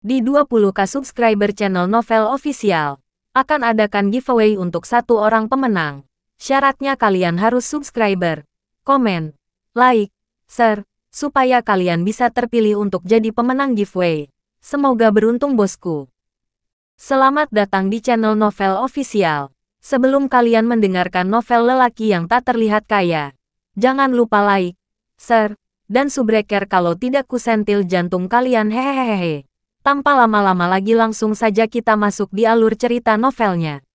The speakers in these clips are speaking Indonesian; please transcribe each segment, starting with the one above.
Di 20K subscriber channel Novel Official, akan adakan giveaway untuk satu orang pemenang. Syaratnya kalian harus subscriber, komen, like, share, supaya kalian bisa terpilih untuk jadi pemenang giveaway. Semoga beruntung bosku. Selamat datang di channel Novel Official. Sebelum kalian mendengarkan novel lelaki yang tak terlihat kaya, jangan lupa like, share, dan subbreaker kalau tidak kusentil jantung kalian hehehehe. Tanpa lama-lama lagi langsung saja kita masuk di alur cerita novelnya.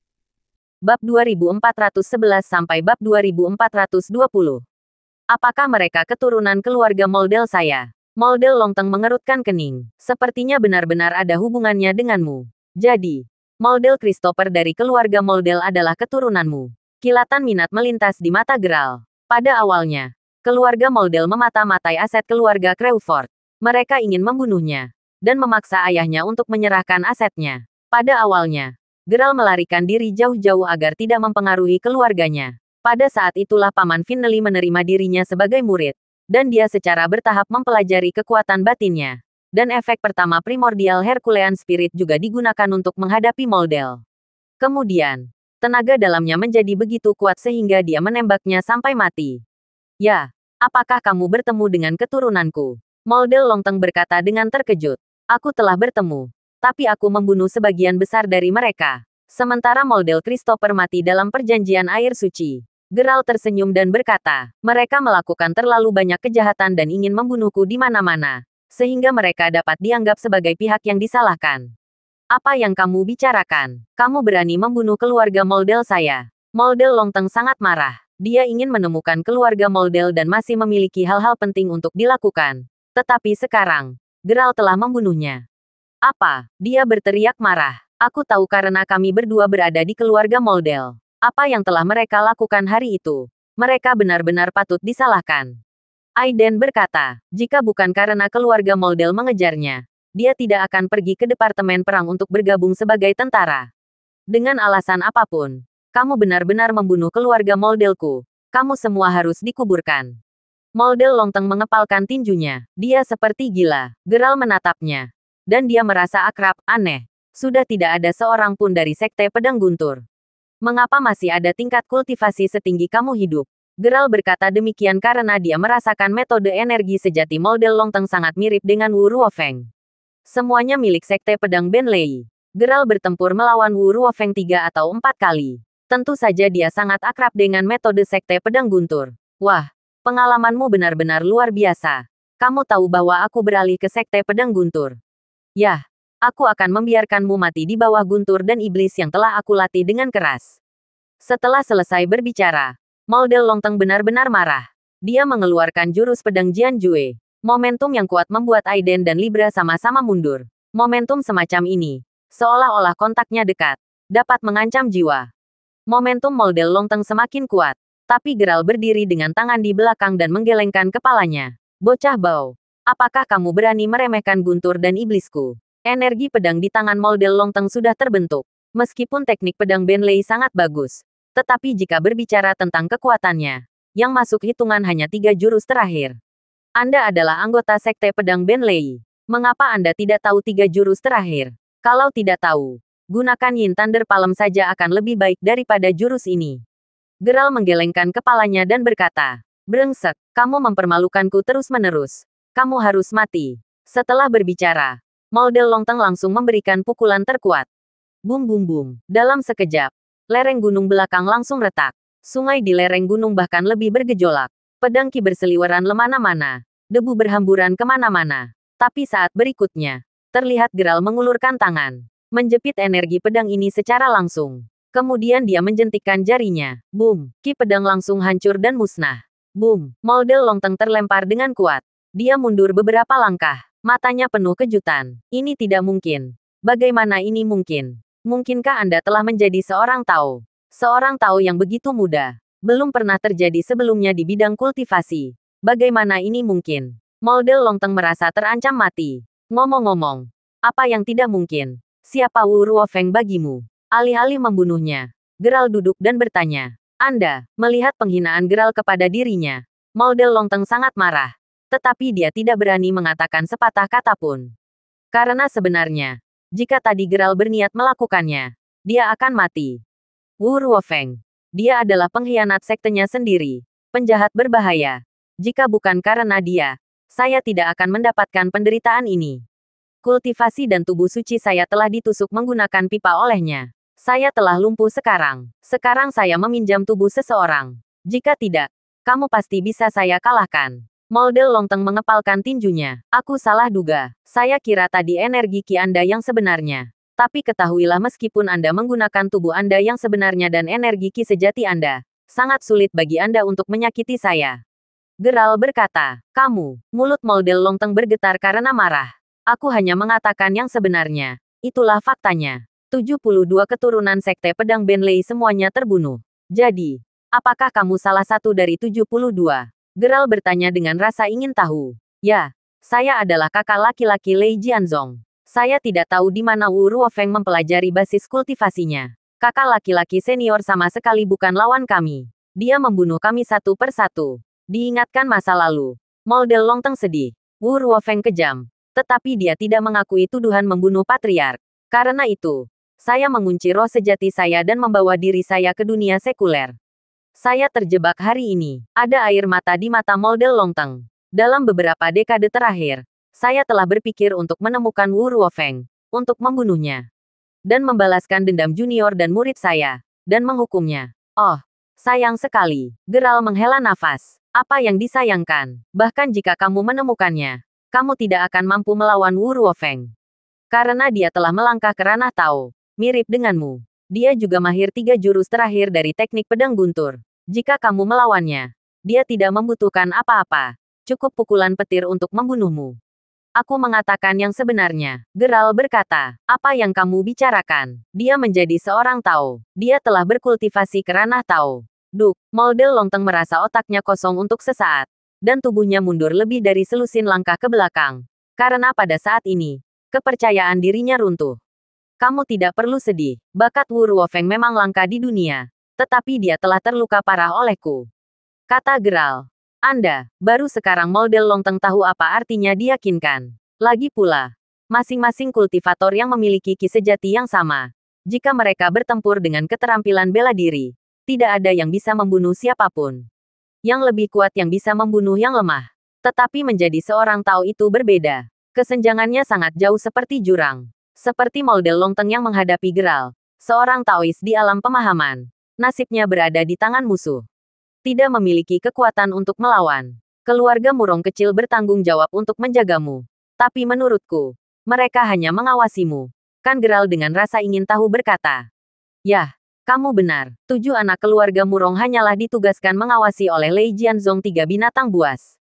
Bab 2411 sampai bab 2420. Apakah mereka keturunan keluarga Moldel saya? Moldel Longteng mengerutkan kening. Sepertinya benar-benar ada hubungannya denganmu. Jadi, Moldel Christopher dari keluarga Moldel adalah keturunanmu. Kilatan minat melintas di mata Geralt. Pada awalnya, keluarga Moldel memata-matai aset keluarga Crawford. Mereka ingin membunuhnya dan memaksa ayahnya untuk menyerahkan asetnya. Pada awalnya, Geralt melarikan diri jauh-jauh agar tidak mempengaruhi keluarganya. Pada saat itulah Paman Finley menerima dirinya sebagai murid, dan dia secara bertahap mempelajari kekuatan batinnya. Dan efek pertama primordial Herculean Spirit juga digunakan untuk menghadapi Moldel. Kemudian, tenaga dalamnya menjadi begitu kuat sehingga dia menembaknya sampai mati. Ya, apakah kamu bertemu dengan keturunanku? Moldel Longteng berkata dengan terkejut. Aku telah bertemu, tapi aku membunuh sebagian besar dari mereka. Sementara Moldel Christopher mati dalam perjanjian air suci. Geralt tersenyum dan berkata, mereka melakukan terlalu banyak kejahatan dan ingin membunuhku di mana-mana, sehingga mereka dapat dianggap sebagai pihak yang disalahkan. Apa yang kamu bicarakan? Kamu berani membunuh keluarga Moldel saya? Moldel Longteng sangat marah. Dia ingin menemukan keluarga Moldel dan masih memiliki hal-hal penting untuk dilakukan. Tetapi sekarang, Geralt telah membunuhnya. Apa? Dia berteriak marah. Aku tahu karena kami berdua berada di keluarga Moldel. Apa yang telah mereka lakukan hari itu? Mereka benar-benar patut disalahkan. Aiden berkata, jika bukan karena keluarga Moldel mengejarnya, dia tidak akan pergi ke departemen perang untuk bergabung sebagai tentara. Dengan alasan apapun, kamu benar-benar membunuh keluarga Moldelku. Kamu semua harus dikuburkan. Moldel Longteng mengepalkan tinjunya. Dia seperti gila. Geralt menatapnya. Dan dia merasa akrab, aneh. Sudah tidak ada seorang pun dari Sekte Pedang Guntur. Mengapa masih ada tingkat kultivasi setinggi kamu hidup? Geralt berkata demikian karena dia merasakan metode energi sejati Moldel Longteng sangat mirip dengan Wu Ruofeng. Semuanya milik Sekte Pedang Benlei. Geralt bertempur melawan Wu Ruofeng 3 atau 4 kali. Tentu saja dia sangat akrab dengan metode Sekte Pedang Guntur. Wah. Pengalamanmu benar-benar luar biasa. Kamu tahu bahwa aku beralih ke Sekte Pedang Guntur. Yah, aku akan membiarkanmu mati di bawah Guntur dan iblis yang telah aku latih dengan keras. Setelah selesai berbicara, Moldel Longteng benar-benar marah. Dia mengeluarkan jurus pedang Jianjue. Momentum yang kuat membuat Aiden dan Libra sama-sama mundur. Momentum semacam ini, seolah-olah kontaknya dekat, dapat mengancam jiwa. Momentum Moldel Longteng semakin kuat. Tapi Geralt berdiri dengan tangan di belakang dan menggelengkan kepalanya. Bocah bau. Apakah kamu berani meremehkan Guntur dan iblisku? Energi pedang di tangan Moldel Longteng sudah terbentuk. Meskipun teknik pedang Benlei sangat bagus. Tetapi jika berbicara tentang kekuatannya, yang masuk hitungan hanya 3 jurus terakhir. Anda adalah anggota Sekte Pedang Benlei. Mengapa Anda tidak tahu 3 jurus terakhir? Kalau tidak tahu, gunakan Yin Thunder Palm saja akan lebih baik daripada jurus ini. Geralt menggelengkan kepalanya dan berkata, brengsek, kamu mempermalukanku terus-menerus. Kamu harus mati. Setelah berbicara, Moldel Longteng langsung memberikan pukulan terkuat. Bum bum bum. Dalam sekejap, lereng gunung belakang langsung retak. Sungai di lereng gunung bahkan lebih bergejolak. Pedang Ki berseliweran lemana-mana. Debu berhamburan kemana-mana. Tapi saat berikutnya, terlihat Geralt mengulurkan tangan, menjepit energi pedang ini secara langsung. Kemudian dia menjentikkan jarinya. Boom! Ki pedang langsung hancur dan musnah. Boom! Moldel Longteng terlempar dengan kuat. Dia mundur beberapa langkah. Matanya penuh kejutan. Ini tidak mungkin. Bagaimana ini mungkin? Mungkinkah Anda telah menjadi seorang Tao? Seorang Tao yang begitu muda. Belum pernah terjadi sebelumnya di bidang kultivasi. Bagaimana ini mungkin? Moldel Longteng merasa terancam mati. Ngomong-ngomong, apa yang tidak mungkin? Siapa Wu Ruofeng bagimu? Alih-alih membunuhnya, Geralt duduk dan bertanya. Anda, melihat penghinaan Geralt kepada dirinya. Moldel Longteng sangat marah. Tetapi dia tidak berani mengatakan sepatah kata pun. Karena sebenarnya, jika tadi Geralt berniat melakukannya, dia akan mati. Wu Ruofeng. Dia adalah pengkhianat sektenya sendiri. Penjahat berbahaya. Jika bukan karena dia, saya tidak akan mendapatkan penderitaan ini. Kultivasi dan tubuh suci saya telah ditusuk menggunakan pipa olehnya. Saya telah lumpuh sekarang. Sekarang saya meminjam tubuh seseorang. Jika tidak, kamu pasti bisa saya kalahkan. Molde Longteng mengepalkan tinjunya. Aku salah duga. Saya kira tadi energi ki Anda yang sebenarnya. Tapi ketahuilah meskipun Anda menggunakan tubuh Anda yang sebenarnya dan energi ki sejati Anda, sangat sulit bagi Anda untuk menyakiti saya. Geralt berkata, kamu, mulut Molde Longteng bergetar karena marah. Aku hanya mengatakan yang sebenarnya. Itulah faktanya. 72 keturunan sekte pedang Benley semuanya terbunuh. Jadi, apakah kamu salah satu dari 72? Geralt bertanya dengan rasa ingin tahu. Ya, saya adalah kakak laki-laki Lei Jianzong. Saya tidak tahu di mana Wu Ruofeng mempelajari basis kultivasinya. Kakak laki-laki senior sama sekali bukan lawan kami. Dia membunuh kami satu persatu. Diingatkan masa lalu. Molde Longteng sedih. Wu Ruofeng kejam. Tetapi dia tidak mengakui tuduhan membunuh patriark. Karena itu, saya mengunci roh sejati saya dan membawa diri saya ke dunia sekuler. Saya terjebak hari ini. Ada air mata di mata Molde Longteng. Dalam beberapa dekade terakhir, saya telah berpikir untuk menemukan Wu Ruofeng, untuk membunuhnya. Dan membalaskan dendam junior dan murid saya, dan menghukumnya. Oh, sayang sekali. Geralt menghela nafas. Apa yang disayangkan? Bahkan jika kamu menemukannya, kamu tidak akan mampu melawan Wu Ruofeng. Karena dia telah melangkah ke ranah Tao. Mirip denganmu. Dia juga mahir 3 jurus terakhir dari teknik pedang guntur. Jika kamu melawannya, dia tidak membutuhkan apa-apa. Cukup pukulan petir untuk membunuhmu. Aku mengatakan yang sebenarnya. Geralt berkata, apa yang kamu bicarakan? Dia menjadi seorang Tao. Dia telah berkultivasi ke ranah Tao. Duk, Molde Longteng merasa otaknya kosong untuk sesaat. Dan tubuhnya mundur lebih dari selusin langkah ke belakang. Karena pada saat ini, kepercayaan dirinya runtuh. Kamu tidak perlu sedih. Bakat Wu Ruofeng memang langka di dunia. Tetapi dia telah terluka parah olehku. Kata Geralt. Anda, baru sekarang Molde Longteng tahu apa artinya diyakinkan. Lagi pula, masing-masing kultivator yang memiliki ki sejati yang sama. Jika mereka bertempur dengan keterampilan bela diri, tidak ada yang bisa membunuh siapapun. Yang lebih kuat yang bisa membunuh yang lemah. Tetapi menjadi seorang Tao itu berbeda. Kesenjangannya sangat jauh seperti jurang. Seperti Molde Longteng yang menghadapi Geralt, seorang Taois di alam pemahaman. Nasibnya berada di tangan musuh. Tidak memiliki kekuatan untuk melawan. Keluarga Murong kecil bertanggung jawab untuk menjagamu. Tapi menurutku, mereka hanya mengawasimu. Kan Geralt dengan rasa ingin tahu berkata. Yah, kamu benar. 7 anak keluarga Murong hanyalah ditugaskan mengawasi oleh Lei Jianzong 3 binatang buas.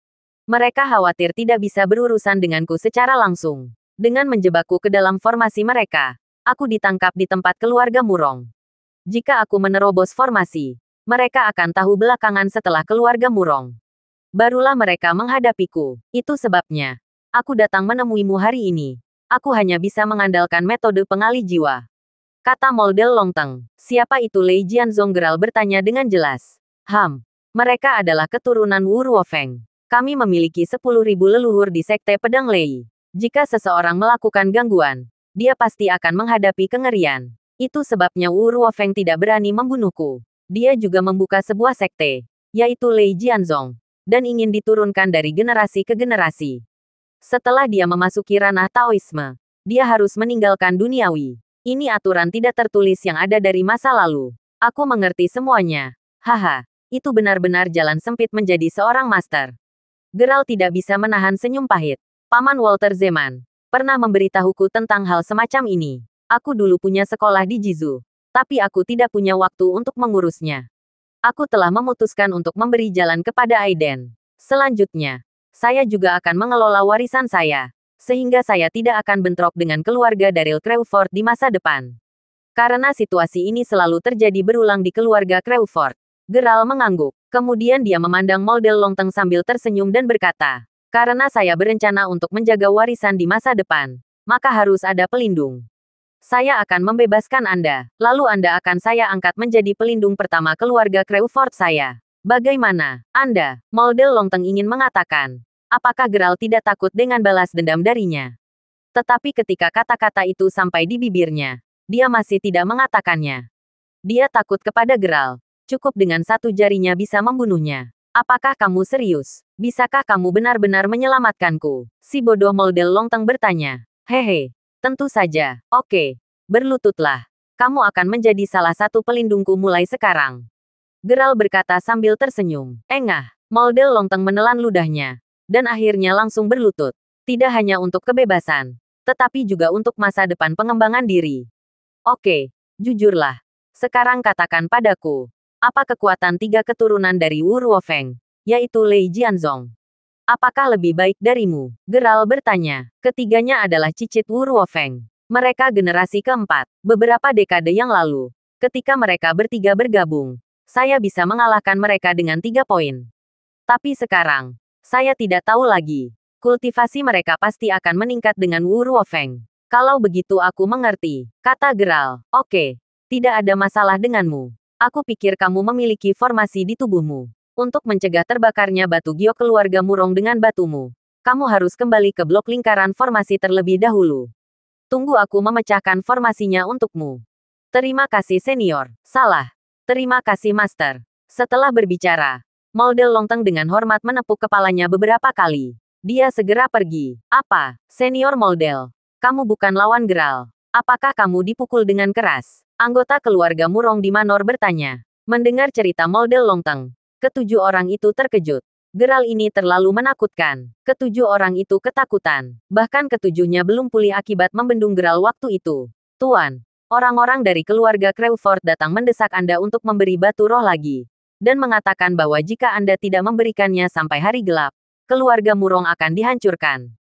Mereka khawatir tidak bisa berurusan denganku secara langsung. Dengan menjebakku ke dalam formasi mereka, aku ditangkap di tempat keluarga Murong. Jika aku menerobos formasi, mereka akan tahu belakangan setelah keluarga Murong. Barulah mereka menghadapiku. Itu sebabnya, aku datang menemuimu hari ini. Aku hanya bisa mengandalkan metode pengalih jiwa. Kata Molde Longteng. Siapa itu Lei Jianzong? Geralt bertanya dengan jelas. Mereka adalah keturunan Wu Ruofeng. Kami memiliki 10.000 leluhur di Sekte Pedang Lei. Jika seseorang melakukan gangguan, dia pasti akan menghadapi kengerian. Itu sebabnya Wu Ruofeng tidak berani membunuhku. Dia juga membuka sebuah sekte, yaitu Lei Jianzong, dan ingin diturunkan dari generasi ke generasi. Setelah dia memasuki ranah Taoisme, dia harus meninggalkan duniawi. Ini aturan tidak tertulis yang ada dari masa lalu. Aku mengerti semuanya. Haha, itu benar-benar jalan sempit menjadi seorang master. Geralt tidak bisa menahan senyum pahit. Paman Walter Zeman pernah memberitahuku tentang hal semacam ini. Aku dulu punya sekolah di Jizu, tapi aku tidak punya waktu untuk mengurusnya. Aku telah memutuskan untuk memberi jalan kepada Aiden. Selanjutnya, saya juga akan mengelola warisan saya, sehingga saya tidak akan bentrok dengan keluarga Daryl Crawford di masa depan. Karena situasi ini selalu terjadi berulang di keluarga Crawford. Geralt mengangguk. Kemudian dia memandang Molde Longteng sambil tersenyum dan berkata, karena saya berencana untuk menjaga warisan di masa depan, maka harus ada pelindung. Saya akan membebaskan Anda, lalu Anda akan saya angkat menjadi pelindung pertama keluarga Crawford saya. Bagaimana, Anda? Molde Longteng ingin mengatakan. Apakah Geralt tidak takut dengan balas dendam darinya? Tetapi ketika kata-kata itu sampai di bibirnya, dia masih tidak mengatakannya. Dia takut kepada Geralt. Cukup dengan satu jarinya bisa membunuhnya. Apakah kamu serius? Bisakah kamu benar-benar menyelamatkanku? Si bodoh Moldel Longteng bertanya. Hehe, tentu saja. Oke, berlututlah. Kamu akan menjadi salah satu pelindungku mulai sekarang. Geralt berkata sambil tersenyum. Engah, Moldel Longteng menelan ludahnya. Dan akhirnya langsung berlutut. Tidak hanya untuk kebebasan, tetapi juga untuk masa depan pengembangan diri. Oke, jujurlah. Sekarang katakan padaku, apa kekuatan tiga keturunan dari Wu Ruofeng, yaitu Lei Jianzong? Apakah lebih baik darimu? Geralt bertanya. Ketiganya adalah cicit Wu Ruofeng. Mereka generasi keempat. Beberapa dekade yang lalu, ketika mereka bertiga bergabung, saya bisa mengalahkan mereka dengan 3 poin. Tapi sekarang, saya tidak tahu lagi. Kultivasi mereka pasti akan meningkat dengan Wu Ruofeng. Kalau begitu aku mengerti, kata Geralt. Oke, tidak ada masalah denganmu. Aku pikir kamu memiliki formasi di tubuhmu. Untuk mencegah terbakarnya batu giok keluarga Murong dengan batumu, kamu harus kembali ke blok lingkaran formasi terlebih dahulu. Tunggu aku memecahkan formasinya untukmu. Terima kasih senior. Salah. Terima kasih master. Setelah berbicara, Moldel Longteng dengan hormat menepuk kepalanya beberapa kali. Dia segera pergi. Apa, senior Moldel? Kamu bukan lawan Geralt. Apakah kamu dipukul dengan keras? Anggota keluarga Murong di Manor bertanya. Mendengar cerita Moldel Longteng, ketujuh orang itu terkejut. Geralt ini terlalu menakutkan. Ketujuh orang itu ketakutan. Bahkan ketujuhnya belum pulih akibat membendung Geralt waktu itu. Tuan, orang-orang dari keluarga Crawford datang mendesak Anda untuk memberi batu roh lagi. Dan mengatakan bahwa jika Anda tidak memberikannya sampai hari gelap, keluarga Murong akan dihancurkan.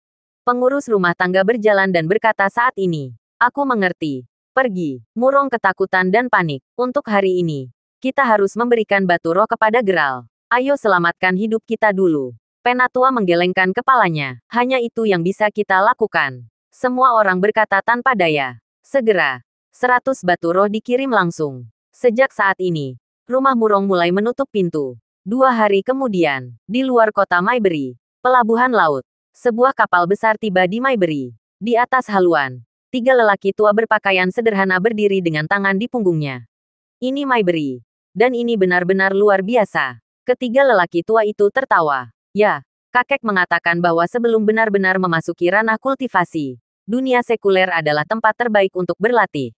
Pengurus rumah tangga berjalan dan berkata saat ini. Aku mengerti. Pergi. Murong ketakutan dan panik. Untuk hari ini, kita harus memberikan batu roh kepada Geralt. Ayo selamatkan hidup kita dulu. Penatua menggelengkan kepalanya. Hanya itu yang bisa kita lakukan. Semua orang berkata tanpa daya. Segera. 100 batu roh dikirim langsung. Sejak saat ini, rumah Murong mulai menutup pintu. 2 hari kemudian, di luar kota Maybury, pelabuhan laut, sebuah kapal besar tiba di Maybury. Di atas haluan, 3 lelaki tua berpakaian sederhana berdiri dengan tangan di punggungnya. Ini Maybury. Dan ini benar-benar luar biasa. Ketiga lelaki tua itu tertawa. Ya, kakek mengatakan bahwa sebelum benar-benar memasuki ranah kultivasi, dunia sekuler adalah tempat terbaik untuk berlatih.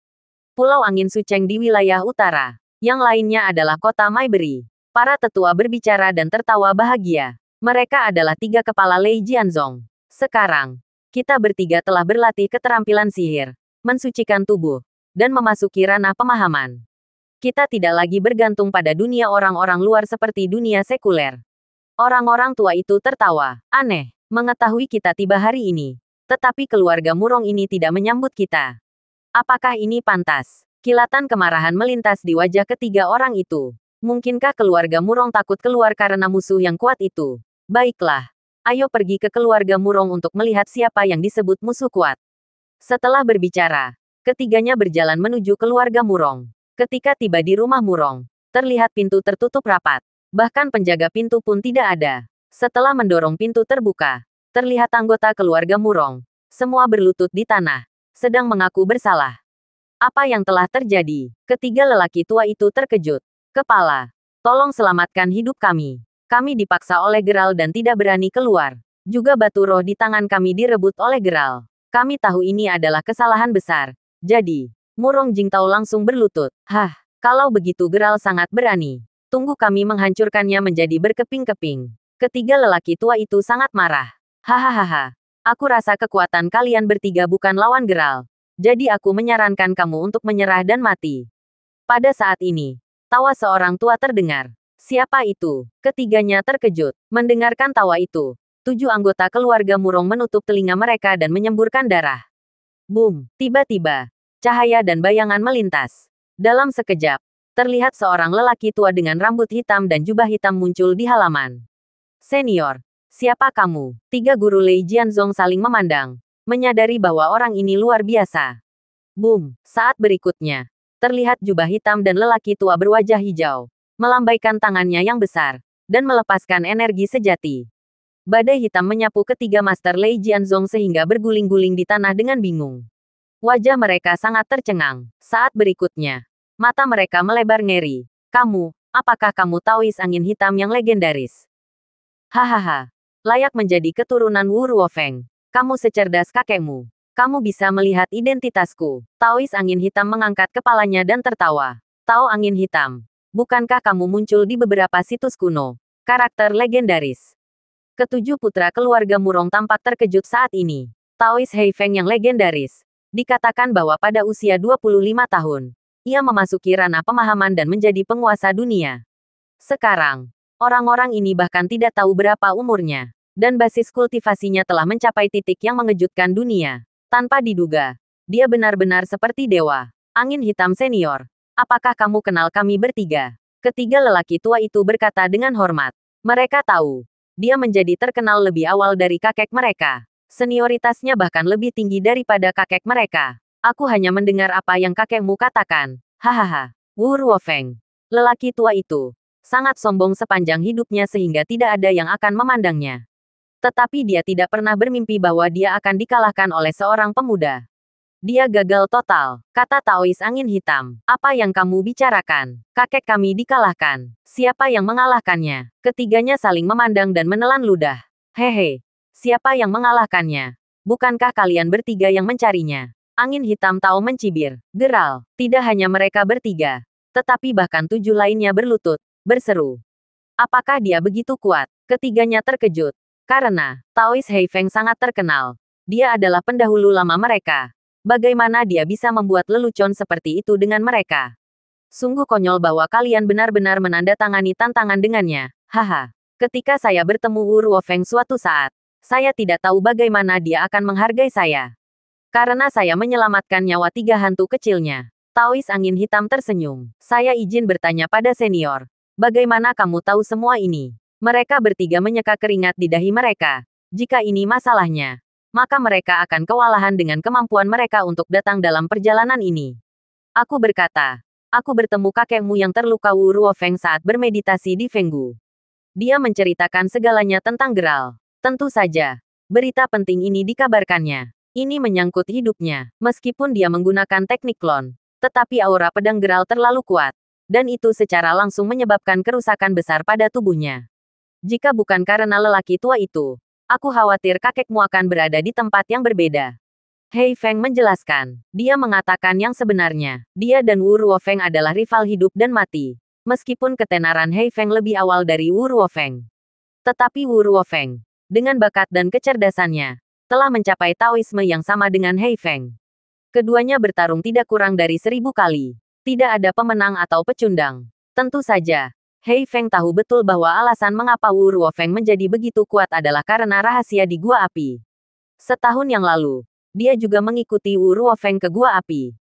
Pulau Angin Suceng di wilayah utara. Yang lainnya adalah kota Maybury. Para tetua berbicara dan tertawa bahagia. Mereka adalah 3 kepala Lei Jianzong. Sekarang, kita bertiga telah berlatih keterampilan sihir, mensucikan tubuh, dan memasuki ranah pemahaman. Kita tidak lagi bergantung pada dunia orang-orang luar seperti dunia sekuler. Orang-orang tua itu tertawa. Aneh, mengetahui kita tiba hari ini. Tetapi keluarga Murong ini tidak menyambut kita. Apakah ini pantas? Kilatan kemarahan melintas di wajah ketiga orang itu. Mungkinkah keluarga Murong takut keluar karena musuh yang kuat itu? Baiklah. Ayo pergi ke keluarga Murong untuk melihat siapa yang disebut musuh kuat. Setelah berbicara, ketiganya berjalan menuju keluarga Murong. Ketika tiba di rumah Murong, terlihat pintu tertutup rapat. Bahkan penjaga pintu pun tidak ada. Setelah mendorong pintu terbuka, terlihat anggota keluarga Murong. Semua berlutut di tanah, sedang mengaku bersalah. Apa yang telah terjadi? Ketiga lelaki tua itu terkejut. Kepala, tolong selamatkan hidup kami. Kami dipaksa oleh Geralt dan tidak berani keluar. Juga batu roh di tangan kami direbut oleh Geralt. Kami tahu ini adalah kesalahan besar. Jadi, Murong Jingtao langsung berlutut. Hah, kalau begitu Geralt sangat berani. Tunggu kami menghancurkannya menjadi berkeping-keping. Ketiga lelaki tua itu sangat marah. Hahaha. Aku rasa kekuatan kalian bertiga bukan lawan Geralt. Jadi aku menyarankan kamu untuk menyerah dan mati. Pada saat ini, tawa seorang tua terdengar. Siapa itu? Ketiganya terkejut. Mendengarkan tawa itu, 7 anggota keluarga Murong menutup telinga mereka dan menyemburkan darah. Boom! Tiba-tiba, cahaya dan bayangan melintas. Dalam sekejap, terlihat seorang lelaki tua dengan rambut hitam dan jubah hitam muncul di halaman. Senior, siapa kamu? 3 guru Lei Jianzong saling memandang, menyadari bahwa orang ini luar biasa. Boom! Saat berikutnya, terlihat jubah hitam dan lelaki tua berwajah hijau, melambaikan tangannya yang besar, dan melepaskan energi sejati. Badai hitam menyapu ketiga Master Lei Jianzong sehingga berguling-guling di tanah dengan bingung. Wajah mereka sangat tercengang. Saat berikutnya, mata mereka melebar ngeri. Kamu, apakah kamu Taois angin hitam yang legendaris? Hahaha. Layak menjadi keturunan Wu Ruofeng. Kamu secerdas kakekmu. Kamu bisa melihat identitasku. Taois angin hitam mengangkat kepalanya dan tertawa. Tao angin hitam. Bukankah kamu muncul di beberapa situs kuno? Karakter legendaris. Ketujuh putra keluarga Murong tampak terkejut saat ini. Taois Hei Feng yang legendaris. Dikatakan bahwa pada usia 25 tahun, ia memasuki ranah pemahaman dan menjadi penguasa dunia. Sekarang, orang-orang ini bahkan tidak tahu berapa umurnya. Dan basis kultivasinya telah mencapai titik yang mengejutkan dunia. Tanpa diduga, dia benar-benar seperti dewa. Angin hitam senior. Apakah kamu kenal kami bertiga? Ketiga lelaki tua itu berkata dengan hormat. Mereka tahu. Dia menjadi terkenal lebih awal dari kakek mereka. Senioritasnya bahkan lebih tinggi daripada kakek mereka. Aku hanya mendengar apa yang kakekmu katakan. Hahaha. Wu Ruofeng. Lelaki tua itu. Sangat sombong sepanjang hidupnya sehingga tidak ada yang akan memandangnya. Tetapi dia tidak pernah bermimpi bahwa dia akan dikalahkan oleh seorang pemuda. Dia gagal total, kata Taois angin hitam. Apa yang kamu bicarakan? Kakek kami dikalahkan. Siapa yang mengalahkannya? Ketiganya saling memandang dan menelan ludah. Hehe. Siapa yang mengalahkannya? Bukankah kalian bertiga yang mencarinya? Angin hitam Tao mencibir. Geral. Tidak hanya mereka bertiga. Tetapi bahkan 7 lainnya berlutut. Berseru. Apakah dia begitu kuat? Ketiganya terkejut. Karena, Taois Hei Feng sangat terkenal. Dia adalah pendahulu lama mereka. Bagaimana dia bisa membuat lelucon seperti itu dengan mereka? Sungguh konyol bahwa kalian benar-benar menandatangani tantangan dengannya. Haha. Ketika saya bertemu Wu Ruofeng suatu saat, saya tidak tahu bagaimana dia akan menghargai saya. Karena saya menyelamatkan nyawa 3 hantu kecilnya. Taois angin hitam tersenyum. Saya izin bertanya pada senior. Bagaimana kamu tahu semua ini? Mereka bertiga menyeka keringat di dahi mereka. Jika ini masalahnya, maka mereka akan kewalahan dengan kemampuan mereka untuk datang dalam perjalanan ini. Aku berkata, aku bertemu kakekmu yang terluka Wu Ruofeng saat bermeditasi di Fenggu. Dia menceritakan segalanya tentang Geral. Tentu saja, berita penting ini dikabarkannya. Ini menyangkut hidupnya. Meskipun dia menggunakan teknik klon, tetapi aura pedang Geral terlalu kuat. Dan itu secara langsung menyebabkan kerusakan besar pada tubuhnya. Jika bukan karena lelaki tua itu, aku khawatir kakekmu akan berada di tempat yang berbeda. Hei Feng menjelaskan. Dia mengatakan yang sebenarnya. Dia dan Wu Ruofeng adalah rival hidup dan mati. Meskipun ketenaran Hei Feng lebih awal dari Wu Ruofeng. Tetapi Wu Ruofeng, dengan bakat dan kecerdasannya, telah mencapai Taoisme yang sama dengan Hei Feng. Keduanya bertarung tidak kurang dari 1000 kali. Tidak ada pemenang atau pecundang. Tentu saja, Hei Feng tahu betul bahwa alasan mengapa Wu Ruofeng menjadi begitu kuat adalah karena rahasia di Gua Api. Setahun yang lalu, dia juga mengikuti Wu Ruofeng ke Gua Api.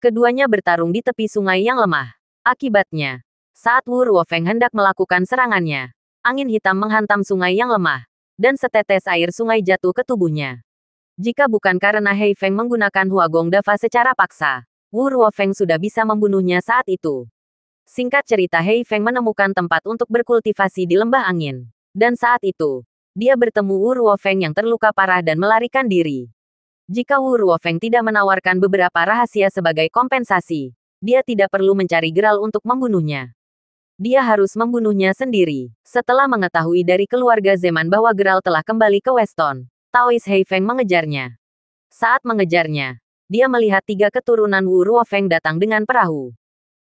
Keduanya bertarung di tepi sungai yang lemah. Akibatnya, saat Wu Ruofeng hendak melakukan serangannya, angin hitam menghantam sungai yang lemah, dan setetes air sungai jatuh ke tubuhnya. Jika bukan karena Hei Feng menggunakan Huagong Dava secara paksa, Wu Ruofeng sudah bisa membunuhnya saat itu. Singkat cerita Hei Feng menemukan tempat untuk berkultivasi di lembah angin. Dan saat itu, dia bertemu Wu Ruofeng yang terluka parah dan melarikan diri. Jika Wu Ruofeng tidak menawarkan beberapa rahasia sebagai kompensasi, dia tidak perlu mencari Geral untuk membunuhnya. Dia harus membunuhnya sendiri. Setelah mengetahui dari keluarga Zeman bahwa Geral telah kembali ke Weston, Taois Hei Feng mengejarnya. Saat mengejarnya, dia melihat 3 keturunan Wu Ruofeng datang dengan perahu.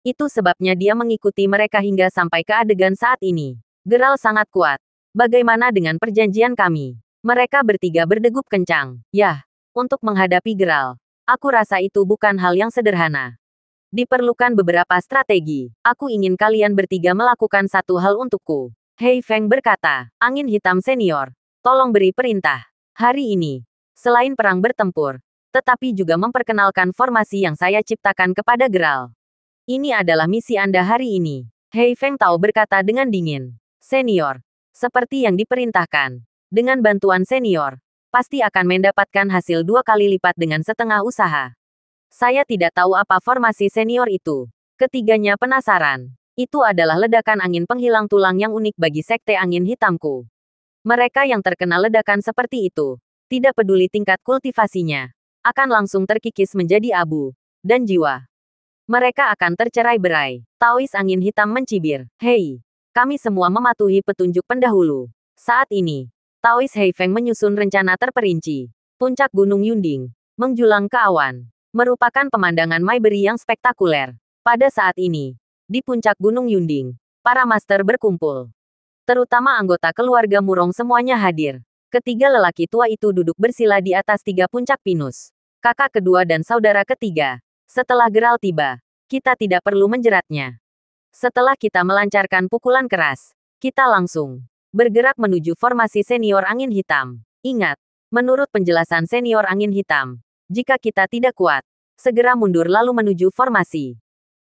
Itu sebabnya dia mengikuti mereka hingga sampai ke adegan saat ini. Geral sangat kuat. Bagaimana dengan perjanjian kami? Mereka bertiga berdegup kencang. Yah, untuk menghadapi Geral, aku rasa itu bukan hal yang sederhana. Diperlukan beberapa strategi. Aku ingin kalian bertiga melakukan satu hal untukku. Hei Feng berkata, angin hitam senior, tolong beri perintah. Hari ini, selain perang bertempur, tetapi juga memperkenalkan formasi yang saya ciptakan kepada Geral. Ini adalah misi Anda hari ini. Hei Feng Tao berkata dengan dingin. Senior, seperti yang diperintahkan. Dengan bantuan senior, pasti akan mendapatkan hasil 2 kali lipat dengan setengah usaha. Saya tidak tahu apa formasi senior itu. Ketiganya penasaran. Itu adalah ledakan angin penghilang tulang yang unik bagi sekte angin hitamku. Mereka yang terkena ledakan seperti itu, tidak peduli tingkat kultivasinya, akan langsung terkikis menjadi abu, dan jiwa mereka akan tercerai-berai. Taois angin hitam mencibir. Hei, kami semua mematuhi petunjuk pendahulu. Saat ini, Taois Heifeng menyusun rencana terperinci. Puncak Gunung Yunding, menjulang ke awan, merupakan pemandangan Maiberi yang spektakuler. Pada saat ini, di puncak Gunung Yunding, para master berkumpul. Terutama anggota keluarga Murong semuanya hadir. Ketiga lelaki tua itu duduk bersila di atas 3 puncak pinus. Kakak kedua dan saudara ketiga. Setelah Geralt tiba, kita tidak perlu menjeratnya. Setelah kita melancarkan pukulan keras, kita langsung bergerak menuju formasi senior angin hitam. Ingat, menurut penjelasan senior angin hitam, jika kita tidak kuat, segera mundur lalu menuju formasi.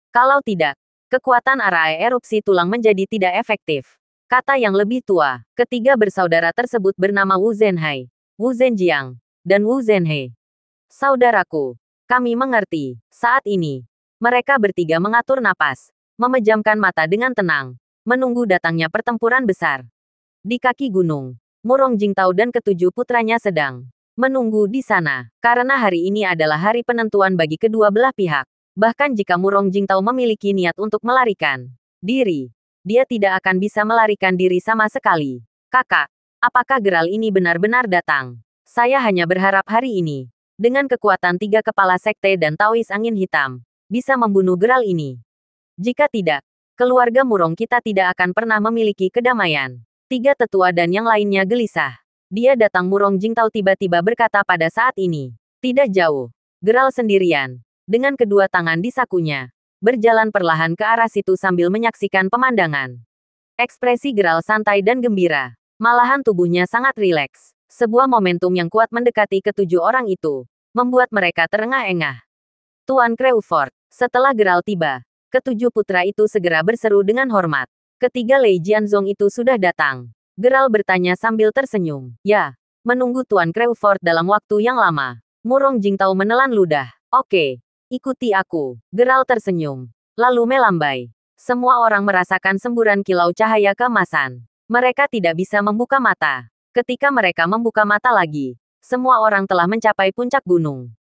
Kalau tidak, kekuatan arah erupsi tulang menjadi tidak efektif. Kata yang lebih tua, ketiga bersaudara tersebut bernama Wu Zhenhai, Wu Zhenjiang, dan Wu Zhenhe. Saudaraku, kami mengerti. Saat ini, mereka bertiga mengatur napas, memejamkan mata dengan tenang, menunggu datangnya pertempuran besar. Di kaki gunung, Murong Jingtao dan ketujuh putranya sedang menunggu di sana, karena hari ini adalah hari penentuan bagi kedua belah pihak. Bahkan jika Murong Jingtao memiliki niat untuk melarikan diri, dia tidak akan bisa melarikan diri sama sekali. Kakak, apakah Geralt ini benar-benar datang? Saya hanya berharap hari ini, dengan kekuatan 3 kepala sekte dan Taois angin hitam, bisa membunuh Geralt ini. Jika tidak, keluarga Murong kita tidak akan pernah memiliki kedamaian. 3 tetua dan yang lainnya gelisah. Dia datang. Murong Jingtao tiba-tiba berkata pada saat ini. Tidak jauh. Geralt sendirian, dengan kedua tangan di sakunya, berjalan perlahan ke arah situ sambil menyaksikan pemandangan. Ekspresi Geralt santai dan gembira. Malahan tubuhnya sangat rileks. Sebuah momentum yang kuat mendekati ketujuh orang itu, membuat mereka terengah-engah. Tuan Crawford, setelah Geralt tiba, ketujuh putra itu segera berseru dengan hormat. Ketiga Lei Jianzong itu sudah datang. Geralt bertanya sambil tersenyum. Ya, menunggu Tuan Crawford dalam waktu yang lama. Murong Jingtao menelan ludah. Oke, ikuti aku. Geralt tersenyum, lalu melambai. Semua orang merasakan semburan kilau cahaya keemasan. Mereka tidak bisa membuka mata. Ketika mereka membuka mata lagi, semua orang telah mencapai puncak gunung.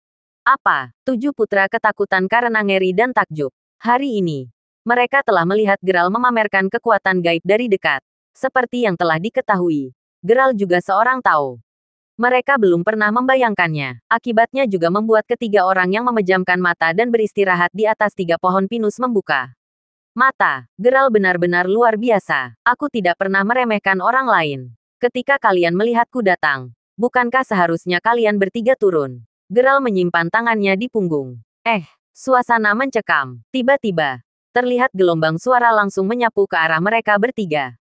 Apa? 7 putra ketakutan karena ngeri dan takjub. Hari ini, mereka telah melihat Geralt memamerkan kekuatan gaib dari dekat. Seperti yang telah diketahui, Geralt juga seorang Tao. Mereka belum pernah membayangkannya. Akibatnya juga membuat ketiga orang yang memejamkan mata dan beristirahat di atas 3 pohon pinus membuka mata. Geralt benar-benar luar biasa. Aku tidak pernah meremehkan orang lain. Ketika kalian melihatku datang, bukankah seharusnya kalian bertiga turun? Geralt menyimpan tangannya di punggung. Suasana mencekam. Tiba-tiba, terlihat gelombang suara langsung menyapu ke arah mereka bertiga.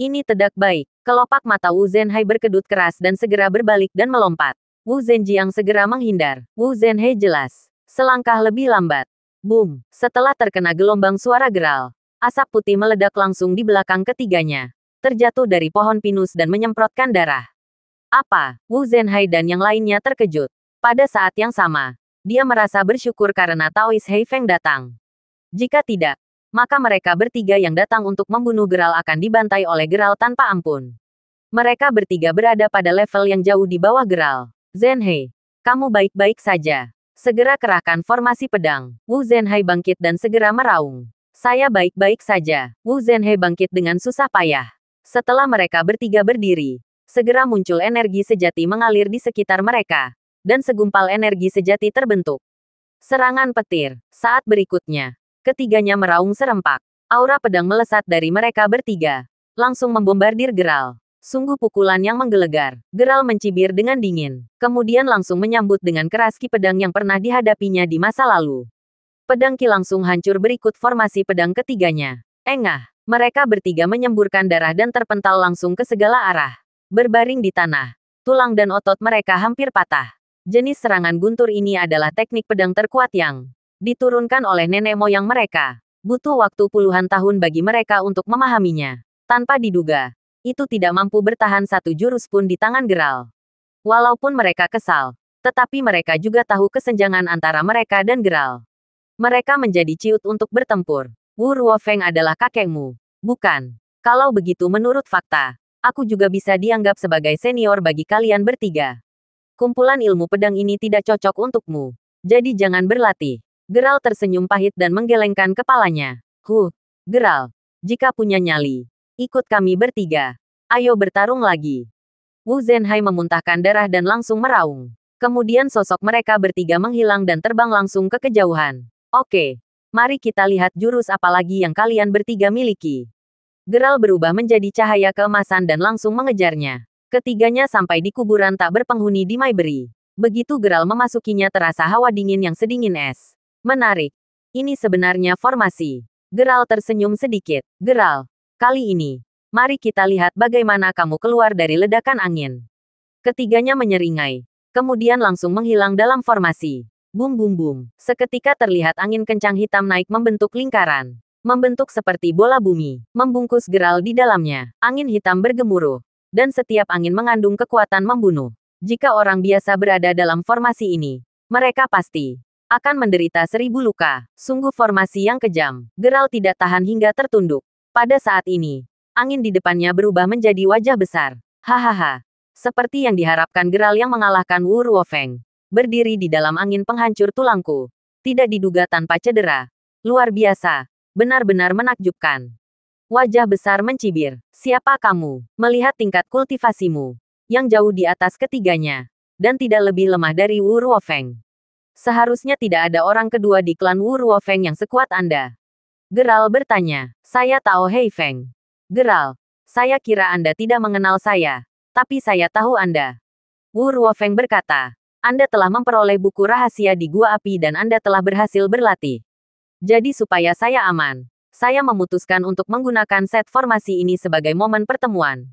Ini tidak baik. Kelopak mata Wu Zhenhai berkedut keras dan segera berbalik dan melompat. Wu Zhenjiang segera menghindar. Wu Zhenhe jelas selangkah lebih lambat. Boom! Setelah terkena gelombang suara Geralt, asap putih meledak langsung di belakang ketiganya, terjatuh dari pohon pinus dan menyemprotkan darah. Apa? Wu Zhenhai dan yang lainnya terkejut. Pada saat yang sama, dia merasa bersyukur karena Taois Heifeng datang. Jika tidak, maka mereka bertiga yang datang untuk membunuh Geralt akan dibantai oleh Geralt tanpa ampun. Mereka bertiga berada pada level yang jauh di bawah Geralt. Zhenhe, kamu baik-baik saja. Segera kerahkan formasi pedang. Wu Zhenhai bangkit dan segera meraung. Saya baik-baik saja. Wu Zhenhe bangkit dengan susah payah. Setelah mereka bertiga berdiri, segera muncul energi sejati mengalir di sekitar mereka, dan segumpal energi sejati terbentuk. Serangan petir. Saat berikutnya, ketiganya meraung serempak. Aura pedang melesat dari mereka bertiga, langsung membombardir Geralt. Sungguh pukulan yang menggelegar. Geralt mencibir dengan dingin, kemudian langsung menyambut dengan keras ki pedang yang pernah dihadapinya di masa lalu. Pedang ki langsung hancur berikut formasi pedang ketiganya. Engah, mereka bertiga menyemburkan darah dan terpental langsung ke segala arah. Berbaring di tanah, tulang dan otot mereka hampir patah. Jenis serangan guntur ini adalah teknik pedang terkuat yang diturunkan oleh nenek moyang mereka. Butuh waktu puluhan tahun bagi mereka untuk memahaminya. Tanpa diduga, itu tidak mampu bertahan satu jurus pun di tangan Geralt. Walaupun mereka kesal, tetapi mereka juga tahu kesenjangan antara mereka dan Geralt. Mereka menjadi ciut untuk bertempur. Wu Ruofeng adalah kakekmu, bukan? Kalau begitu menurut fakta, Aku juga bisa dianggap sebagai senior bagi kalian bertiga. Kumpulan ilmu pedang ini tidak cocok untukmu. Jadi jangan berlatih. Geralt tersenyum pahit dan menggelengkan kepalanya. Geralt, jika punya nyali, ikut kami bertiga. Ayo bertarung lagi. Wu Zhenhai memuntahkan darah dan langsung meraung. Kemudian sosok mereka bertiga menghilang dan terbang langsung ke kejauhan. Oke, mari kita lihat jurus apa lagi yang kalian bertiga miliki. Geralt berubah menjadi cahaya keemasan dan langsung mengejarnya. Ketiganya sampai di kuburan tak berpenghuni di Maybury. Begitu Geralt memasukinya terasa hawa dingin yang sedingin es. Menarik. Ini sebenarnya formasi. Geralt tersenyum sedikit. Geralt, kali ini, mari kita lihat bagaimana kamu keluar dari ledakan angin. Ketiganya menyeringai. Kemudian langsung menghilang dalam formasi. Bum bum bum. Seketika terlihat angin kencang hitam naik membentuk lingkaran. Membentuk seperti bola bumi. Membungkus Geralt di dalamnya. Angin hitam bergemuruh. Dan setiap angin mengandung kekuatan membunuh. Jika orang biasa berada dalam formasi ini, mereka pasti akan menderita 1000 luka. Sungguh formasi yang kejam. Geralt tidak tahan hingga tertunduk. Pada saat ini, angin di depannya berubah menjadi wajah besar. Hahaha. Seperti yang diharapkan Geralt yang mengalahkan Wu Ruofeng. Berdiri di dalam angin penghancur tulangku. Tidak diduga tanpa cedera. Luar biasa. Benar-benar menakjubkan. Wajah besar mencibir. Siapa kamu? Melihat tingkat kultivasimu yang jauh di atas ketiganya. Dan tidak lebih lemah dari Wu Ruofeng. Seharusnya tidak ada orang kedua di klan Wu Ruofeng yang sekuat Anda. Geralt bertanya. Saya tahu Hei Feng. Geralt, saya kira Anda tidak mengenal saya. Tapi saya tahu Anda. Wu Ruofeng berkata. Anda telah memperoleh buku rahasia di Gua Api dan Anda telah berhasil berlatih. Jadi supaya saya aman, saya memutuskan untuk menggunakan set formasi ini sebagai momen pertemuan.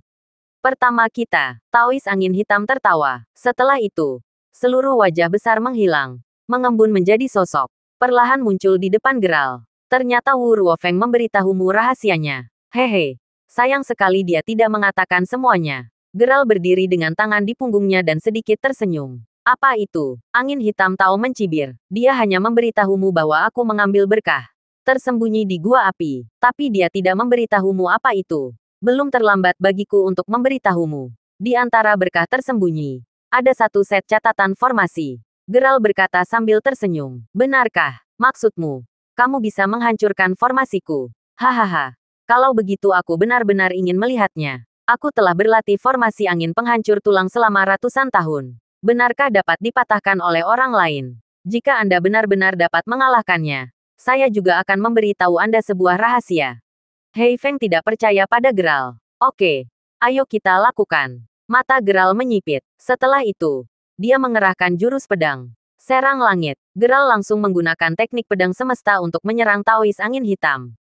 Pertama kita, Taois angin hitam tertawa. Setelah itu, seluruh wajah besar menghilang. Mengembun menjadi sosok. Perlahan muncul di depan Geralt. Ternyata Wu Ruofeng memberitahumu rahasianya. Hehe. Sayang sekali dia tidak mengatakan semuanya. Geralt berdiri dengan tangan di punggungnya dan sedikit tersenyum. Apa itu? Angin hitam tahu mencibir. Dia hanya memberitahumu bahwa aku mengambil berkah tersembunyi di Gua Api. Tapi dia tidak memberitahumu apa itu. Belum terlambat bagiku untuk memberitahumu. Di antara berkah tersembunyi, ada satu set catatan formasi. Geralt berkata sambil tersenyum. Benarkah? Maksudmu, kamu bisa menghancurkan formasiku? Hahaha. Kalau begitu aku benar-benar ingin melihatnya. Aku telah berlatih formasi angin penghancur tulang selama ratusan tahun. Benarkah dapat dipatahkan oleh orang lain? Jika Anda benar-benar dapat mengalahkannya, saya juga akan memberitahu Anda sebuah rahasia. Hei Feng tidak percaya pada Geralt. Oke, ayo kita lakukan. Mata Geralt menyipit. Setelah itu, dia mengerahkan jurus pedang. Serang langit. Geralt langsung menggunakan teknik pedang semesta untuk menyerang Taois angin hitam.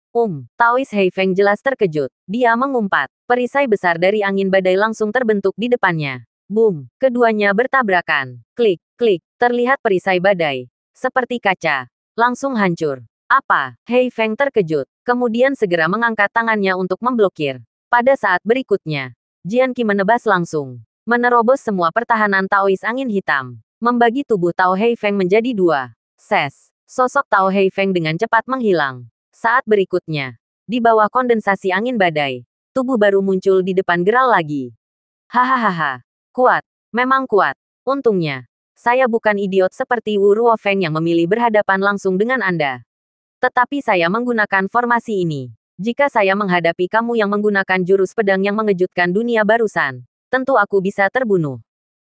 Taois Hei Feng jelas terkejut. Dia mengumpat. Perisai besar dari angin badai langsung terbentuk di depannya. Boom. Keduanya bertabrakan. Klik, klik. Terlihat perisai badai. Seperti kaca. Langsung hancur. Apa? Hei Feng terkejut. Kemudian segera mengangkat tangannya untuk memblokir. Pada saat berikutnya, Jian Qi menebas langsung. Menerobos semua pertahanan Taois angin hitam. Membagi tubuh Tao Hei Feng menjadi dua. Ses. Sosok Tao Hei Feng dengan cepat menghilang. Saat berikutnya, di bawah kondensasi angin badai, tubuh baru muncul di depan Geralt lagi. Hahaha. Kuat. Memang kuat. Untungnya, saya bukan idiot seperti Wu Ruofeng yang memilih berhadapan langsung dengan Anda. Tetapi saya menggunakan formasi ini. Jika saya menghadapi kamu yang menggunakan jurus pedang yang mengejutkan dunia barusan, tentu aku bisa terbunuh.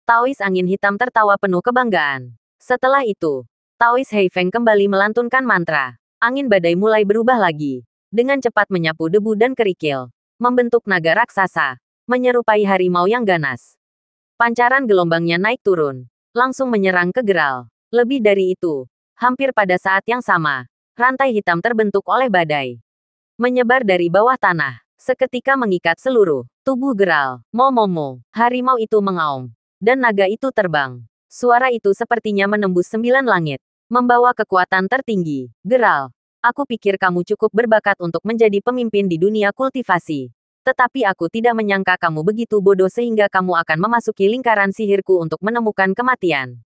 Taois angin hitam tertawa penuh kebanggaan. Setelah itu, Taois Hei Feng kembali melantunkan mantra. Angin badai mulai berubah lagi. Dengan cepat menyapu debu dan kerikil. Membentuk naga raksasa. Menyerupai harimau yang ganas. Pancaran gelombangnya naik turun. Langsung menyerang ke Geralt. Lebih dari itu, hampir pada saat yang sama, rantai hitam terbentuk oleh badai. Menyebar dari bawah tanah. Seketika mengikat seluruh tubuh Geralt. Momomo. Harimau itu mengaum. Dan naga itu terbang. Suara itu sepertinya menembus 9 langit. Membawa kekuatan tertinggi. Geralt, aku pikir kamu cukup berbakat untuk menjadi pemimpin di dunia kultivasi. Tetapi aku tidak menyangka kamu begitu bodoh sehingga kamu akan memasuki lingkaran sihirku untuk menemukan kematian.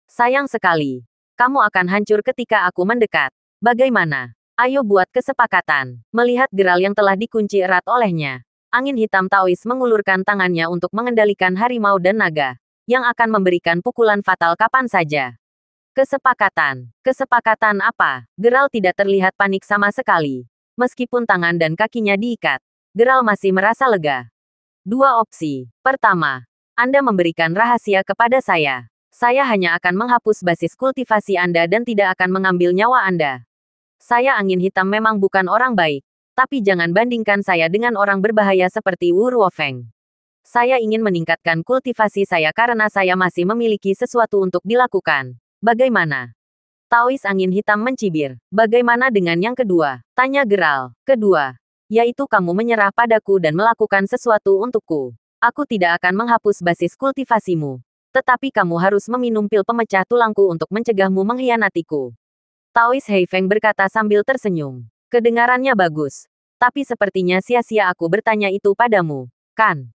Sayang sekali. Kamu akan hancur ketika aku mendekat. Bagaimana? Ayo buat kesepakatan. Melihat Geralt yang telah dikunci erat olehnya, Angin hitam Taois mengulurkan tangannya untuk mengendalikan harimau dan naga, yang akan memberikan pukulan fatal kapan saja. Kesepakatan. Kesepakatan apa? Geralt tidak terlihat panik sama sekali. Meskipun tangan dan kakinya diikat, Geralt masih merasa lega. Dua opsi. Pertama, Anda memberikan rahasia kepada saya. Saya hanya akan menghapus basis kultivasi Anda dan tidak akan mengambil nyawa Anda. Saya angin hitam memang bukan orang baik, tapi jangan bandingkan saya dengan orang berbahaya seperti Wu Ruofeng. Saya ingin meningkatkan kultivasi saya karena saya masih memiliki sesuatu untuk dilakukan. Bagaimana? Taois angin hitam mencibir. Bagaimana dengan yang kedua? Tanya Geralt. Kedua, yaitu kamu menyerah padaku dan melakukan sesuatu untukku. Aku tidak akan menghapus basis kultivasimu. Tetapi kamu harus meminum pil pemecah tulangku untuk mencegahmu mengkhianatiku. Taois Heifeng berkata sambil tersenyum. Kedengarannya bagus. Tapi sepertinya sia-sia aku bertanya itu padamu, kan?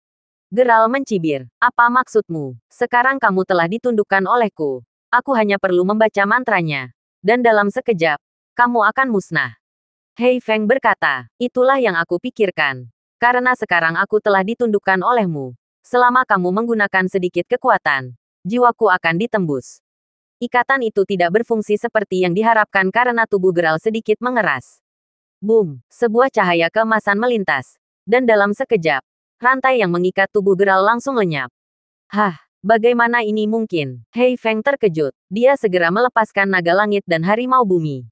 Geralt mencibir. Apa maksudmu? Sekarang kamu telah ditundukkan olehku. Aku hanya perlu membaca mantranya. Dan dalam sekejap, kamu akan musnah. Heifeng berkata, itulah yang aku pikirkan. Karena sekarang aku telah ditundukkan olehmu. Selama kamu menggunakan sedikit kekuatan, jiwaku akan ditembus. Ikatan itu tidak berfungsi seperti yang diharapkan karena tubuh Geralt sedikit mengeras. Boom! Sebuah cahaya keemasan melintas. Dan dalam sekejap, rantai yang mengikat tubuh Geralt langsung lenyap. Hah! Bagaimana ini mungkin? Heifeng terkejut. Dia segera melepaskan naga langit dan harimau bumi.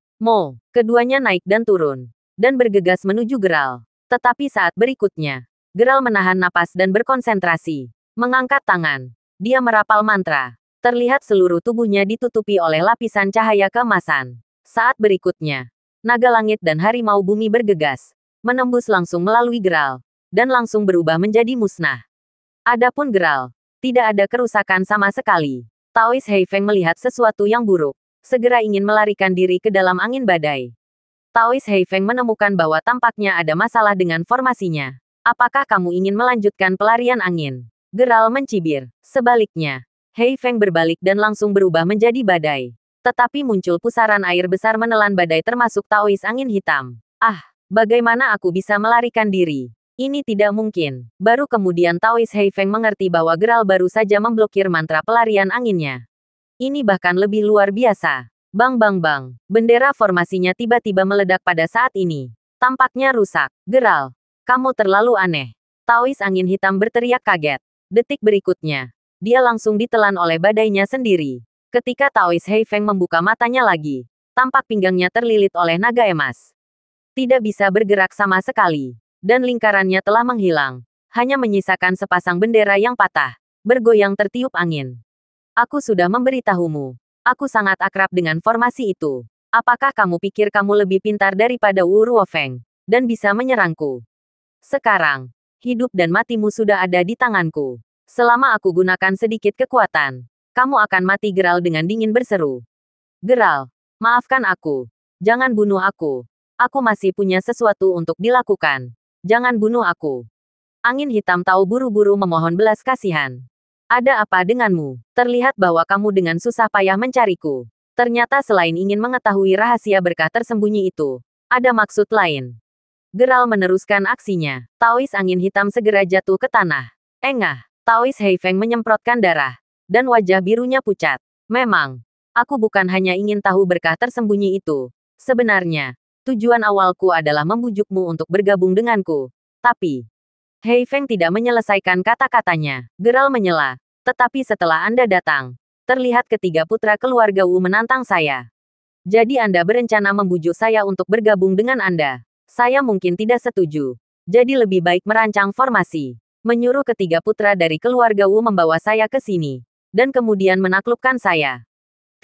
Keduanya naik dan turun. Dan bergegas menuju Geralt. Tetapi saat berikutnya, Geralt menahan napas dan berkonsentrasi. Mengangkat tangan. Dia merapal mantra. Terlihat seluruh tubuhnya ditutupi oleh lapisan cahaya keemasan. Saat berikutnya, naga langit dan harimau bumi bergegas. Menembus langsung melalui Geralt. Dan langsung berubah menjadi musnah. Adapun Geralt, tidak ada kerusakan sama sekali. Taois Heifeng melihat sesuatu yang buruk. Segera ingin melarikan diri ke dalam angin badai. Taois Heifeng menemukan bahwa tampaknya ada masalah dengan formasinya. Apakah kamu ingin melanjutkan pelarian angin? Geralt mencibir. Sebaliknya, Heifeng berbalik dan langsung berubah menjadi badai. Tetapi muncul pusaran air besar menelan badai termasuk Taois angin hitam. Ah, bagaimana aku bisa melarikan diri? Ini tidak mungkin. Baru kemudian Taois Heifeng mengerti bahwa Geralt baru saja memblokir mantra pelarian anginnya. Ini bahkan lebih luar biasa. Bang bang bang. Bendera formasinya tiba-tiba meledak pada saat ini. Tampaknya rusak. Geralt, kamu terlalu aneh. Taois angin hitam berteriak kaget. Detik berikutnya, dia langsung ditelan oleh badainya sendiri. Ketika Taois Heifeng membuka matanya lagi, tampak pinggangnya terlilit oleh naga emas. Tidak bisa bergerak sama sekali. Dan lingkarannya telah menghilang. Hanya menyisakan sepasang bendera yang patah, bergoyang tertiup angin. Aku sudah memberitahumu. Aku sangat akrab dengan formasi itu. Apakah kamu pikir kamu lebih pintar daripada Wu Ruofeng, dan bisa menyerangku? Sekarang, hidup dan matimu sudah ada di tanganku. Selama aku gunakan sedikit kekuatan, kamu akan mati. Geralt dengan dingin berseru. Geralt, maafkan aku. Jangan bunuh aku. Aku masih punya sesuatu untuk dilakukan. Jangan bunuh aku. Angin hitam tahu buru-buru memohon belas kasihan. Ada apa denganmu? Terlihat bahwa kamu dengan susah payah mencariku. Ternyata selain ingin mengetahui rahasia berkah tersembunyi itu, ada maksud lain. Geralt meneruskan aksinya. Taois angin hitam segera jatuh ke tanah. Engah, Taois Heifeng menyemprotkan darah. Dan wajah birunya pucat. Memang, aku bukan hanya ingin tahu berkah tersembunyi itu. Sebenarnya, tujuan awalku adalah membujukmu untuk bergabung denganku. Tapi, Heifeng tidak menyelesaikan kata-katanya. Geralt menyela. Tetapi setelah Anda datang, terlihat ketiga putra keluarga Wu menantang saya. Jadi Anda berencana membujuk saya untuk bergabung dengan Anda. Saya mungkin tidak setuju. Jadi lebih baik merancang formasi. Menyuruh ketiga putra dari keluarga Wu membawa saya ke sini. Dan kemudian menaklukkan saya.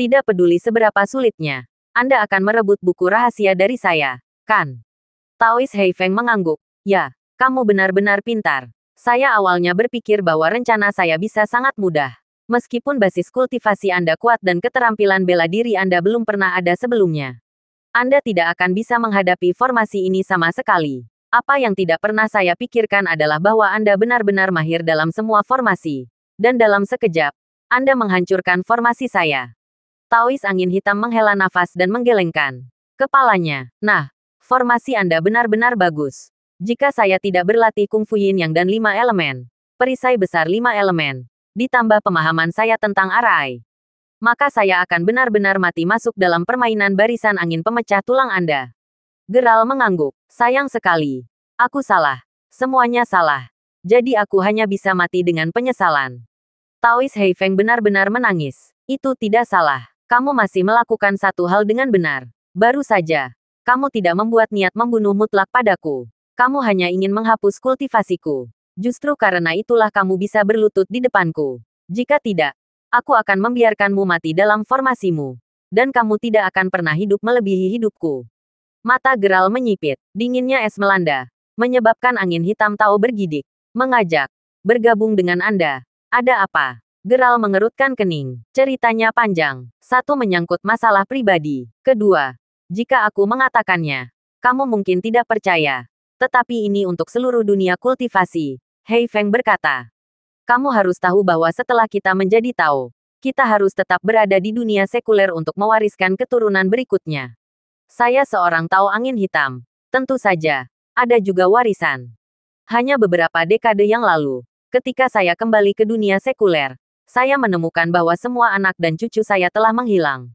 Tidak peduli seberapa sulitnya. Anda akan merebut buku rahasia dari saya, kan? Taois Heifeng mengangguk. Ya, kamu benar-benar pintar. Saya awalnya berpikir bahwa rencana saya bisa sangat mudah. Meskipun basis kultivasi Anda kuat dan keterampilan bela diri Anda belum pernah ada sebelumnya. Anda tidak akan bisa menghadapi formasi ini sama sekali. Apa yang tidak pernah saya pikirkan adalah bahwa Anda benar-benar mahir dalam semua formasi. Dan dalam sekejap, Anda menghancurkan formasi saya. Taois angin hitam menghela nafas dan menggelengkan kepalanya. Nah, formasi Anda benar-benar bagus. Jika saya tidak berlatih kungfu yin yang dan 5 elemen, perisai besar 5 elemen, ditambah pemahaman saya tentang arai, maka saya akan benar-benar mati masuk dalam permainan barisan angin pemecah tulang Anda. Geral mengangguk. Sayang sekali. Aku salah. Semuanya salah. Jadi aku hanya bisa mati dengan penyesalan. Taois Hei Feng benar-benar menangis. Itu tidak salah. Kamu masih melakukan satu hal dengan benar. Baru saja. Kamu tidak membuat niat membunuh mutlak padaku. Kamu hanya ingin menghapus kultivasiku. Justru karena itulah kamu bisa berlutut di depanku. Jika tidak, aku akan membiarkanmu mati dalam formasimu. Dan kamu tidak akan pernah hidup melebihi hidupku. Mata Geral menyipit. Dinginnya es melanda. Menyebabkan angin hitam Tao bergidik. Mengajak. Bergabung dengan Anda. Ada apa? Geral mengerutkan kening. Ceritanya panjang. Satu, menyangkut masalah pribadi. Kedua, jika aku mengatakannya, kamu mungkin tidak percaya. Tetapi ini untuk seluruh dunia kultivasi. Hei Feng berkata. Kamu harus tahu bahwa setelah kita menjadi Tao, kita harus tetap berada di dunia sekuler untuk mewariskan keturunan berikutnya. Saya seorang Tao angin hitam. Tentu saja, ada juga warisan. Hanya beberapa dekade yang lalu, ketika saya kembali ke dunia sekuler, saya menemukan bahwa semua anak dan cucu saya telah menghilang.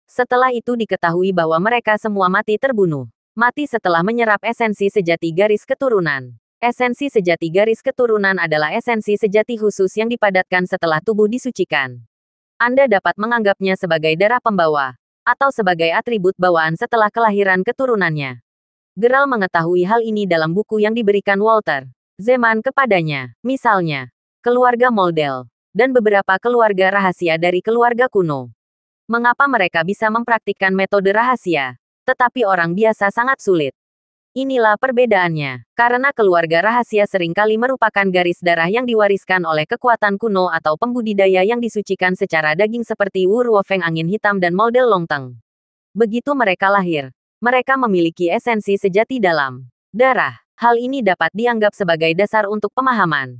Setelah itu diketahui bahwa mereka semua mati terbunuh. Mati setelah menyerap esensi sejati garis keturunan. Esensi sejati garis keturunan adalah esensi sejati khusus yang dipadatkan setelah tubuh disucikan. Anda dapat menganggapnya sebagai darah pembawa, atau sebagai atribut bawaan setelah kelahiran keturunannya. Geral mengetahui hal ini dalam buku yang diberikan Walter Zeman kepadanya. Misalnya, keluarga Moldel, dan beberapa keluarga rahasia dari keluarga kuno. Mengapa mereka bisa mempraktikkan metode rahasia? Tetapi orang biasa sangat sulit. Inilah perbedaannya. Karena keluarga rahasia seringkali merupakan garis darah yang diwariskan oleh kekuatan kuno atau pembudidaya yang disucikan secara daging seperti Wu Ruofeng angin hitam dan Moldel Longteng. Begitu mereka lahir, mereka memiliki esensi sejati dalam darah. Hal ini dapat dianggap sebagai dasar untuk pemahaman.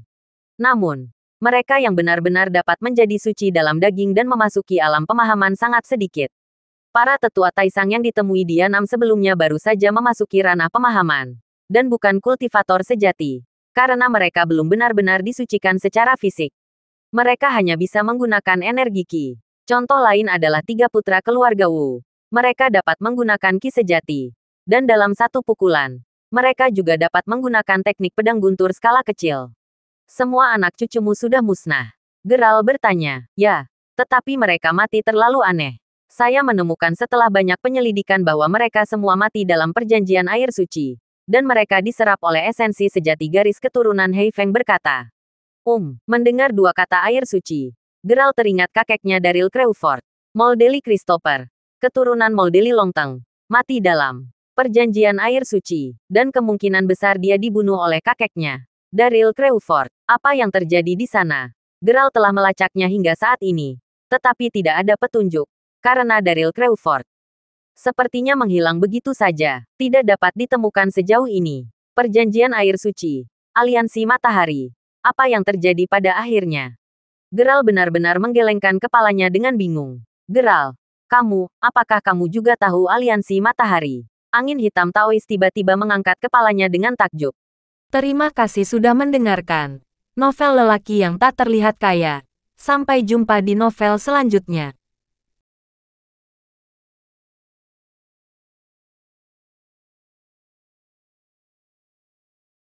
Namun, mereka yang benar-benar dapat menjadi suci dalam daging dan memasuki alam pemahaman sangat sedikit. Para tetua Taisang yang ditemui di Yanam sebelumnya baru saja memasuki ranah pemahaman, dan bukan kultivator sejati, karena mereka belum benar-benar disucikan secara fisik. Mereka hanya bisa menggunakan energi Qi. Contoh lain adalah 3 putra keluarga Wu. Mereka dapat menggunakan Qi sejati, dan dalam satu pukulan, mereka juga dapat menggunakan teknik pedang guntur skala kecil. Semua anak cucumu sudah musnah. Geral bertanya. Ya, tetapi mereka mati terlalu aneh. Saya menemukan setelah banyak penyelidikan bahwa mereka semua mati dalam perjanjian air suci. Dan mereka diserap oleh esensi sejati garis keturunan Hei Feng berkata. Mendengar 2 kata air suci. Geral teringat kakeknya Daryl Crawford. Moldeli Christopher. Keturunan Moldeli Longteng. Mati dalam perjanjian air suci. Dan kemungkinan besar dia dibunuh oleh kakeknya. Daryl Crawford. Apa yang terjadi di sana? Geral telah melacaknya hingga saat ini. Tetapi tidak ada petunjuk. Karena Daryl Crawford sepertinya menghilang begitu saja, tidak dapat ditemukan sejauh ini. Perjanjian air suci, aliansi matahari. Apa yang terjadi pada akhirnya? Geral benar-benar menggelengkan kepalanya dengan bingung. Geral, apakah kamu juga tahu aliansi matahari? Angin hitam Taois tiba-tiba mengangkat kepalanya dengan takjub. Terima kasih sudah mendengarkan novel lelaki yang tak terlihat kaya. Sampai jumpa di novel selanjutnya.